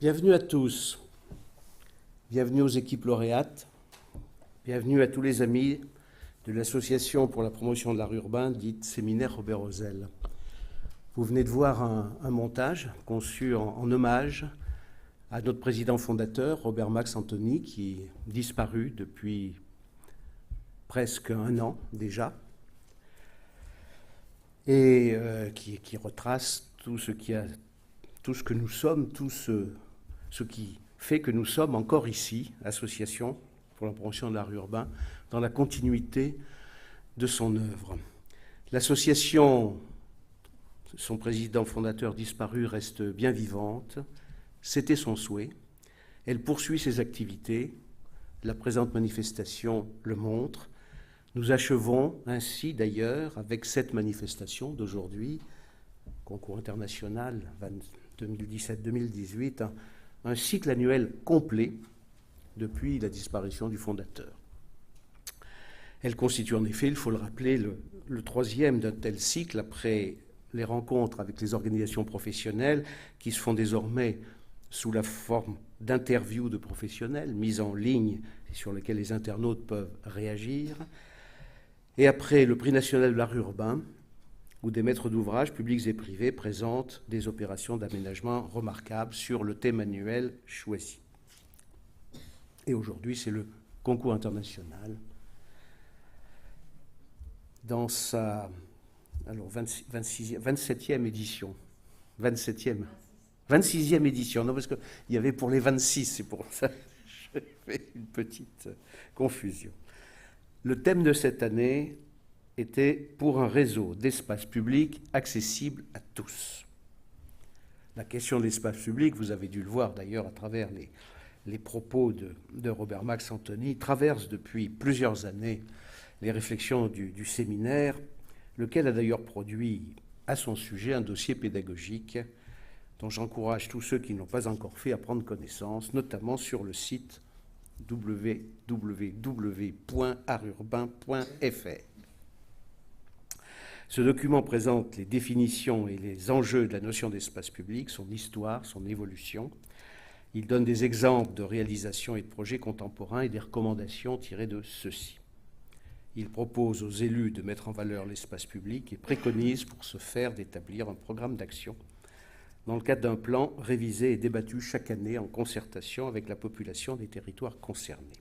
Bienvenue à tous, bienvenue aux équipes lauréates, bienvenue à tous les amis de l'Association pour la promotion de l'art urbain, dite Séminaire Robert Ozel. Vous venez de voir un montage conçu en hommage à notre président fondateur, Robert Max Antony, qui est disparu depuis presque un an déjà, et qui retrace tout ce que nous sommes, tout ce qui fait que nous sommes encore ici, Association pour la promotion de l'art urbain, dans la continuité de son œuvre. L'association, son président fondateur disparu, reste bien vivante. C'était son souhait. Elle poursuit ses activités. La présente manifestation le montre. Nous achevons ainsi d'ailleurs avec cette manifestation d'aujourd'hui, concours international 2017-2018, un cycle annuel complet depuis la disparition du fondateur. Elle constitue en effet, il faut le rappeler, le troisième d'un tel cycle après les rencontres avec les organisations professionnelles qui se font désormais sous la forme d'interviews de professionnels mises en ligne et sur lesquelles les internautes peuvent réagir, et après le prix national de l'art urbain, où des maîtres d'ouvrage publics et privés présentent des opérations d'aménagement remarquables sur le thème annuel choisi. Et aujourd'hui, c'est le concours international dans sa 27e édition. 26e édition. Non, parce qu'il y avait pour les 26, c'est pour ça que je fais une petite confusion. Le thème de cette année était pour un réseau d'espaces publics accessible à tous. La question de l'espace public, vous avez dû le voir d'ailleurs à travers les propos de Robert Max Antony, traverse depuis plusieurs années les réflexions du séminaire, lequel a d'ailleurs produit à son sujet un dossier pédagogique dont j'encourage tous ceux qui ne l'ont pas encore fait à prendre connaissance, notamment sur le site www.arturbain.fr. Ce document présente les définitions et les enjeux de la notion d'espace public, son histoire, son évolution. Il donne des exemples de réalisations et de projets contemporains et des recommandations tirées de ceux-ci. Il propose aux élus de mettre en valeur l'espace public et préconise pour ce faire d'établir un programme d'action dans le cadre d'un plan révisé et débattu chaque année en concertation avec la population des territoires concernés.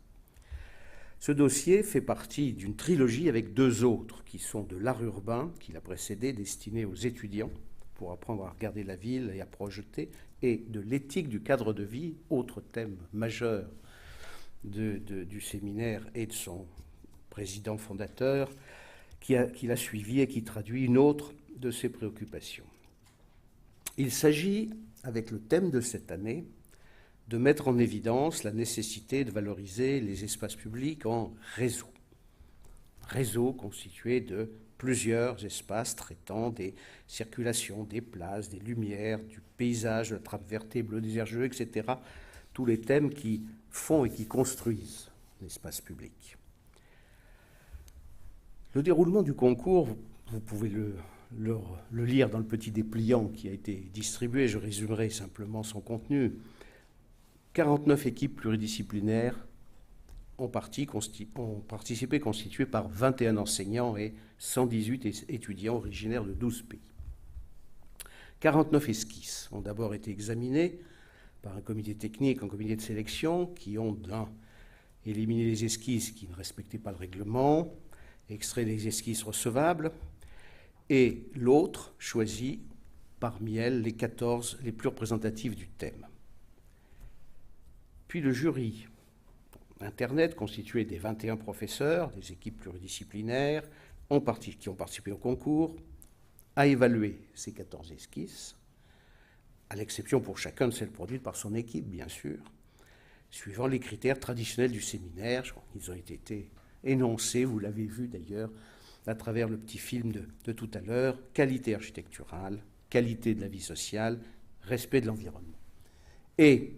Ce dossier fait partie d'une trilogie avec deux autres qui sont de l'art urbain, qui l'a précédé, destiné aux étudiants pour apprendre à regarder la ville et à projeter, et de l'éthique du cadre de vie, autre thème majeur du séminaire et de son président fondateur, qui l'a suivi et qui traduit une autre de ses préoccupations. Il s'agit, avec le thème de cette année, de mettre en évidence la nécessité de valoriser les espaces publics en réseau. Réseau constitué de plusieurs espaces traitant des circulations, des places, des lumières, du paysage, de la trappe verte et bleue, des aires jeux, etc. Tous les thèmes qui font et qui construisent l'espace public. Le déroulement du concours, vous pouvez le lire dans le petit dépliant qui a été distribué, je résumerai simplement son contenu. 49 équipes pluridisciplinaires ont participé, constituées par 21 enseignants et 118 étudiants originaires de 12 pays. 49 esquisses ont d'abord été examinées par un comité technique, un comité de sélection, qui ont éliminé les esquisses qui ne respectaient pas le règlement, extrait des esquisses recevables, et l'autre choisi parmi elles les 14 les plus représentatives du thème. Puis le jury Internet, constitué des 21 professeurs, des équipes pluridisciplinaires, qui ont participé au concours, a évalué ces 14 esquisses, à l'exception pour chacun de celles produites par son équipe, bien sûr, suivant les critères traditionnels du séminaire. Ils ont été énoncés, vous l'avez vu d'ailleurs, à travers le petit film de tout à l'heure: qualité architecturale, qualité de la vie sociale, respect de l'environnement. Et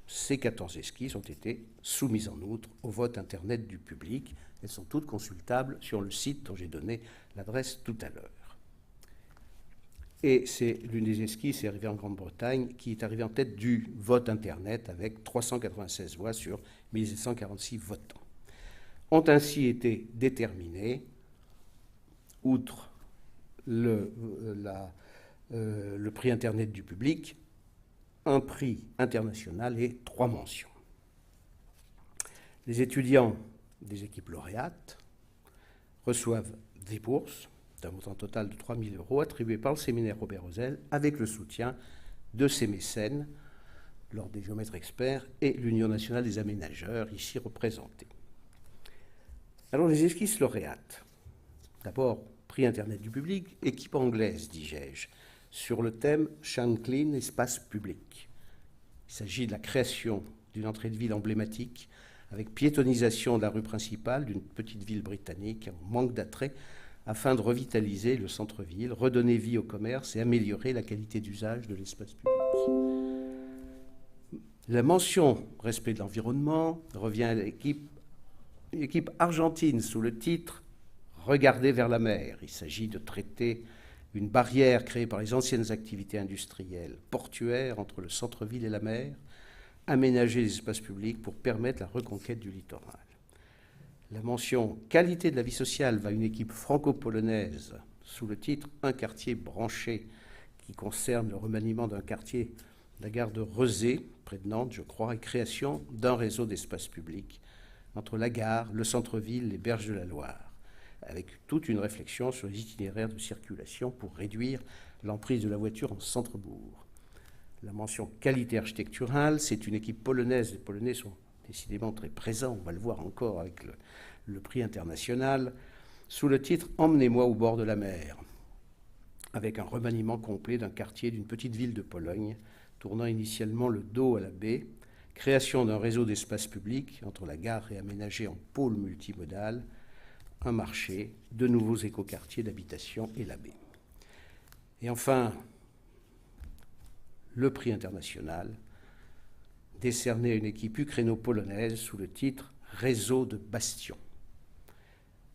ces 14 esquisses ont été soumises en outre au vote Internet du public. Elles sont toutes consultables sur le site dont j'ai donné l'adresse tout à l'heure. Et c'est l'une des esquisses est arrivée en Grande-Bretagne, qui est arrivée en tête du vote Internet avec 396 voix sur 1746 votants. Ont ainsi été déterminés, outre le prix Internet du public, un prix international et 3 mentions. Les étudiants des équipes lauréates reçoivent des bourses d'un montant total de 3 000 € attribués par le séminaire Robert Rosel avec le soutien de ses mécènes, l'Ordre des géomètres experts et l'Union nationale des aménageurs, ici représentés. Alors les esquisses lauréates. D'abord, prix Internet du public, équipe anglaise, dis-je, sur le thème Shanklin, espace public. Il s'agit de la création d'une entrée de ville emblématique avec piétonisation de la rue principale d'une petite ville britannique en manque d'attrait afin de revitaliser le centre-ville, redonner vie au commerce et améliorer la qualité d'usage de l'espace public. La mention respect de l'environnement revient à l'équipe argentine sous le titre « Regarder vers la mer ». Il s'agit de traiter une barrière créée par les anciennes activités industrielles portuaires entre le centre-ville et la mer, aménager les espaces publics pour permettre la reconquête du littoral. La mention « Qualité de la vie sociale » va à une équipe franco-polonaise sous le titre « Un quartier branché » qui concerne le remaniement d'un quartier, la gare de Rezé, près de Nantes, je crois, et création d'un réseau d'espaces publics entre la gare, le centre-ville, les berges de la Loire, avec toute une réflexion sur les itinéraires de circulation pour réduire l'emprise de la voiture en centre-bourg. La mention « Qualité architecturale », c'est une équipe polonaise. Les Polonais sont décidément très présents, on va le voir encore avec le prix international, sous le titre « Emmenez-moi au bord de la mer », avec un remaniement complet d'un quartier d'une petite ville de Pologne, tournant initialement le dos à la baie, création d'un réseau d'espaces publics entre la gare réaménagée en pôle multimodal, un marché, de nouveaux écoquartiers d'habitation et la baie. Et enfin, le prix international, décerné à une équipe ukraino-polonaise sous le titre « Réseau de bastions ».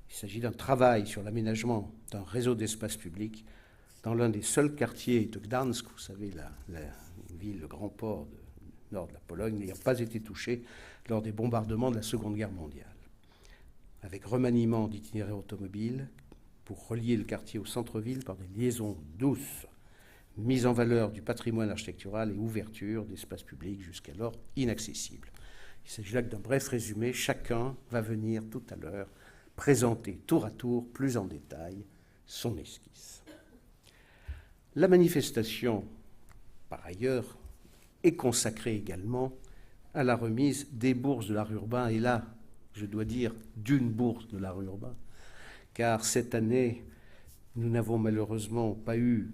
Il s'agit d'un travail sur l'aménagement d'un réseau d'espaces publics dans l'un des seuls quartiers de Gdansk, vous savez, la ville, le grand port du nord de la Pologne, n'ayant pas été touché lors des bombardements de la Seconde Guerre mondiale. Avec remaniement d'itinéraires automobiles pour relier le quartier au centre-ville par des liaisons douces, mise en valeur du patrimoine architectural et ouverture d'espaces publics jusqu'alors inaccessibles. Il s'agit là que d'un bref résumé. Chacun va venir tout à l'heure présenter tour à tour, plus en détail, son esquisse. La manifestation, par ailleurs, est consacrée également à la remise des bourses de l'art urbain, et là, je dois dire, d'une bourse de l'art urbain, car cette année, nous n'avons malheureusement pas eu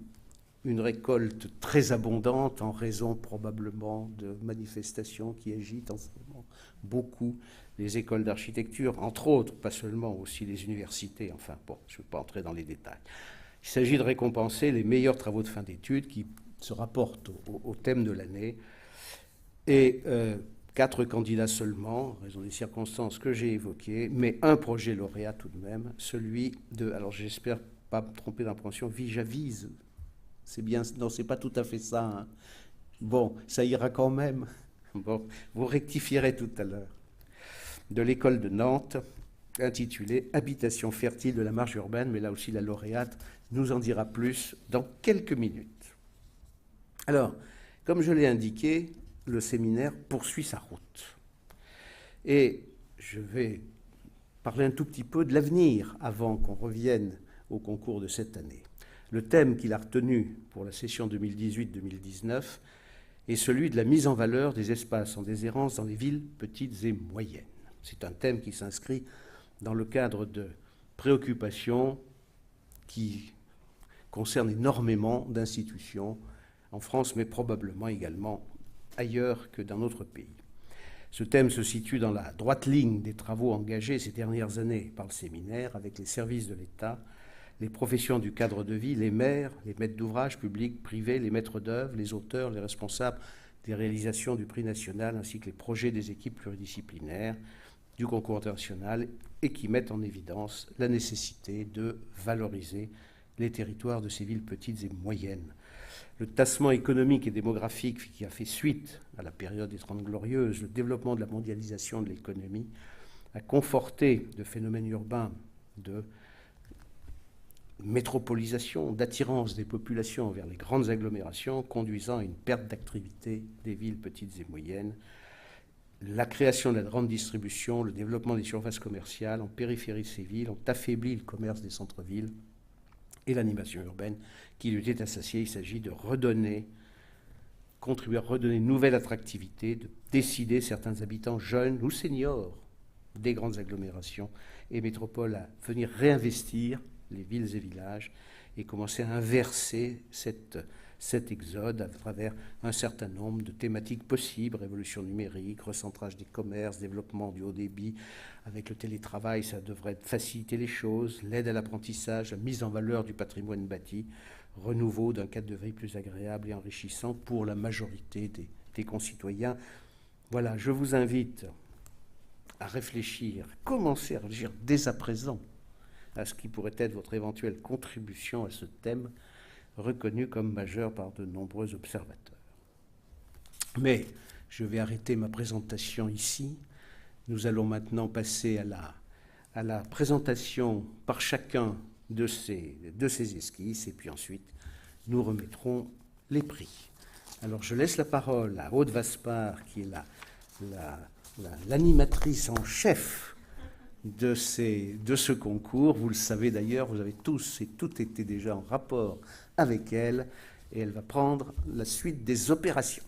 une récolte très abondante en raison probablement de manifestations qui agitent en ce moment beaucoup les écoles d'architecture, entre autres, pas seulement, aussi les universités, enfin bon, je ne vais pas entrer dans les détails. Il s'agit de récompenser les meilleurs travaux de fin d'études qui se rapportent au thème de l'année, et 4 candidats seulement, en raison des circonstances que j'ai évoquées, mais un projet lauréat tout de même, celui de, alors j'espère pas me tromper d'impression, Vijavise. C'est bien, non, c'est pas tout à fait ça. Hein. Bon, ça ira quand même. Bon, vous rectifierez tout à l'heure. De l'école de Nantes, intitulée « Habitation fertile de la marge urbaine », mais là aussi la lauréate nous en dira plus dans quelques minutes. Alors, comme je l'ai indiqué, le séminaire poursuit sa route. Et je vais parler un tout petit peu de l'avenir avant qu'on revienne au concours de cette année. Le thème qu'il a retenu pour la session 2018-2019 est celui de la mise en valeur des espaces en déshérence dans les villes petites et moyennes. C'est un thème qui s'inscrit dans le cadre de préoccupations qui concernent énormément d'institutions en France, mais probablement également ailleurs que dans notre pays. Ce thème se situe dans la droite ligne des travaux engagés ces dernières années par le séminaire avec les services de l'État, les professions du cadre de vie, les maires, les maîtres d'ouvrage publics, privés, les maîtres d'œuvre, les auteurs, les responsables des réalisations du prix national, ainsi que les projets des équipes pluridisciplinaires du concours international et qui mettent en évidence la nécessité de valoriser les territoires de ces villes petites et moyennes. Le tassement économique et démographique qui a fait suite à la période des Trente Glorieuses, le développement de la mondialisation de l'économie, a conforté de phénomènes urbains de métropolisation, d'attirance des populations vers les grandes agglomérations, conduisant à une perte d'activité des villes petites et moyennes. La création de la grande distribution, le développement des surfaces commerciales en périphérie de ces villes ont affaibli le commerce des centres-villes et l'animation urbaine qui lui était associée. Il s'agit de contribuer à redonner une nouvelle attractivité, de décider certains habitants jeunes ou seniors des grandes agglomérations et métropoles à venir réinvestir les villes et villages et commencer à inverser cet exode à travers un certain nombre de thématiques possibles, révolution numérique, recentrage des commerces, développement du haut débit. Avec le télétravail, ça devrait faciliter les choses, l'aide à l'apprentissage, la mise en valeur du patrimoine bâti, renouveau d'un cadre de vie plus agréable et enrichissant pour la majorité des concitoyens. Voilà, je vous invite à réfléchir, commencer à réfléchir dès à présent à ce qui pourrait être votre éventuelle contribution à ce thème reconnu comme majeur par de nombreux observateurs. Mais je vais arrêter ma présentation ici. Nous allons maintenant passer à la présentation par chacun de ces esquisses et puis ensuite nous remettrons les prix. Alors je laisse la parole à Aude Vaspart qui est l'animatrice en chef de ce concours. Vous le savez d'ailleurs, vous avez tous et toutes été déjà en rapport avec elle et elle va prendre la suite des opérations.